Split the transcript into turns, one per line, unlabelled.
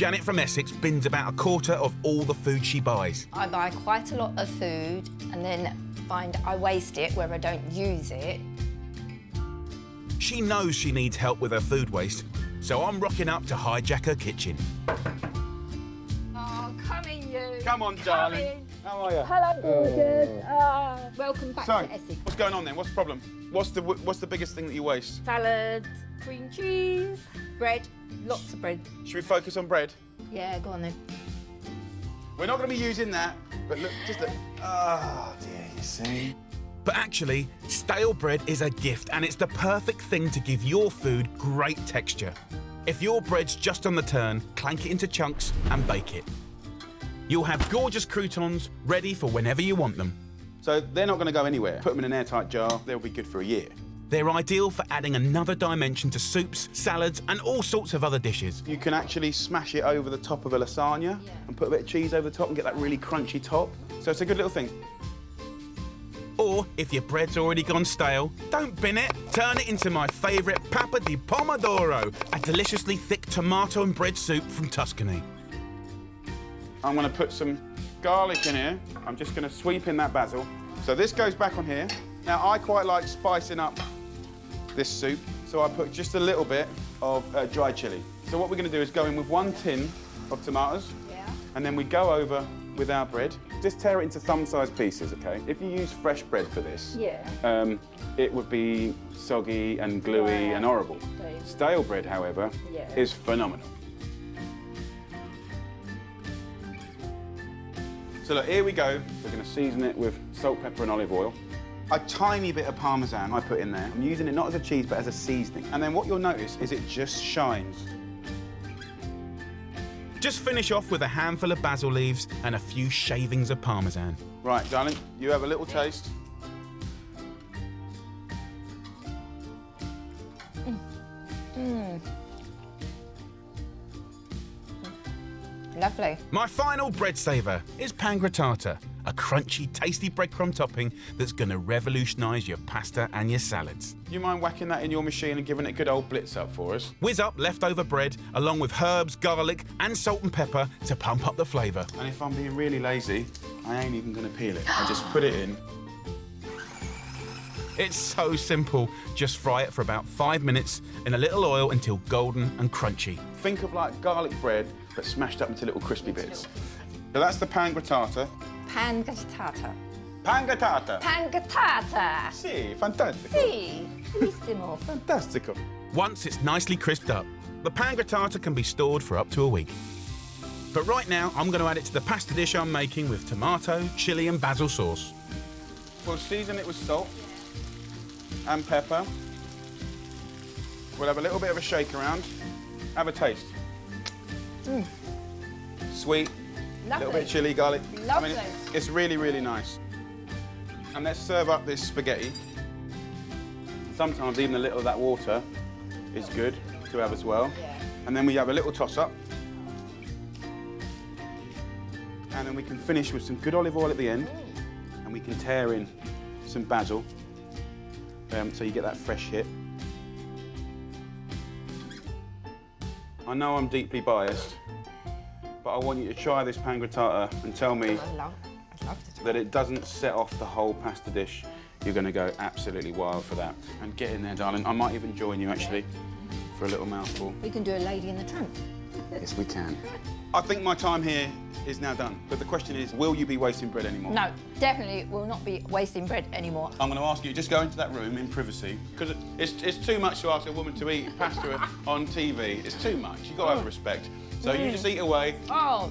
Janet from Essex bins about a quarter of all the food she buys.
I buy quite a lot of food and then find I waste it where I don't use it.
She knows she needs help with her food waste, so I'm rocking up to hijack her kitchen.
Oh, come in, you.
Come on, darling.
in.
How are you?
Hello, gorgeous. Welcome back
So,
to Essex.
what's going on then? What's the problem? What's the biggest thing that you waste?
Salad, cream cheese, bread, lots of bread.
Should we focus on bread?
Yeah, go on then.
We're not going to be using that, but look, just look. Oh, dear, you see?
But actually, stale bread is a gift, and it's the perfect thing to give your food great texture. If your bread's just on the turn, clank it into chunks and bake it. You'll have gorgeous croutons ready for whenever you want them.
So they're not going to go anywhere. Put them in an airtight jar, they'll be good for a year.
They're ideal for adding another dimension to soups, salads, and all sorts of other dishes.
You can actually smash it over the top of a lasagna and put a bit of cheese over the top and get that really crunchy top. So it's a good little thing.
Or, if your bread's already gone stale, don't bin it. Turn it into my favourite Papa di Pomodoro, a deliciously thick tomato and bread soup from Tuscany.
I'm going to put some garlic in here. I'm just going to sweep in that basil. So this goes back on here. Now, I quite like spicing up this soup, so I put just a little bit of dried chilli. So what we're going to do is go in with 1 tin of tomatoes, and then we go over with our bread. Just tear it into thumb-sized pieces, OK? If you use fresh bread for this, it would be soggy and gluey and horrible. Stale bread, however, is phenomenal. So look, here we go. We're going to season it with salt, pepper and olive oil. A tiny bit of Parmesan I put in there. I'm using it not as a cheese, but as a seasoning. And then what you'll notice is it just shines.
Just finish off with a handful of basil leaves and a few shavings of Parmesan.
Right, darling, you have a little taste.
Lovely.
My final bread saver is pan grattata, a crunchy, tasty breadcrumb topping that's going to revolutionise your pasta and your salads.
Do you mind whacking that in your machine and giving it a good old blitz up for us?
Whiz up leftover bread along with herbs, garlic and salt and pepper to pump up the flavour.
And if I'm being really lazy, I ain't even going to peel it. I just put it in.
It's so simple. Just fry it for about 5 minutes in a little oil until golden and crunchy.
Think of like garlic bread, but smashed up into little crispy bits. So that's the pan grattata.
Pan grattata.
Pan grattata.
Pan grattata.
Sì, fantastico.
Sì, bellissimo.
Fantastico.
Once it's nicely crisped up, the pan grattata can be stored for up to a week. But right now, I'm going to add it to the pasta dish I'm making with tomato, chilli and basil sauce.
We'll season it with salt and pepper. We'll have a little bit of a shake around. Have a taste. Sweet. A little bit of chilli, garlic.
Lovely.
I mean, it's really, really nice. And let's serve up this spaghetti. Sometimes even a little of that water is good to have as well. And then we have a little toss-up. And then we can finish with some good olive oil at the end. And we can tear in some basil, so you get that fresh hit. I know I'm deeply biased, but I want you to try this pan grattata and tell me
I'd love to
that it doesn't set off the whole pasta dish. You're going to go absolutely wild for that. And get in there, darling. I might even join you, actually, for a little mouthful.
We can do a Lady in the Tramp.
Yes, we can. I think my time here is now done. But the question is, will you be wasting bread anymore?
No, definitely will not be wasting bread anymore.
I'm going to ask you, just go into that room in privacy, because it's too much to ask a woman to eat pasta on TV. It's too much. You've got to have respect. So you just eat away.
Oh,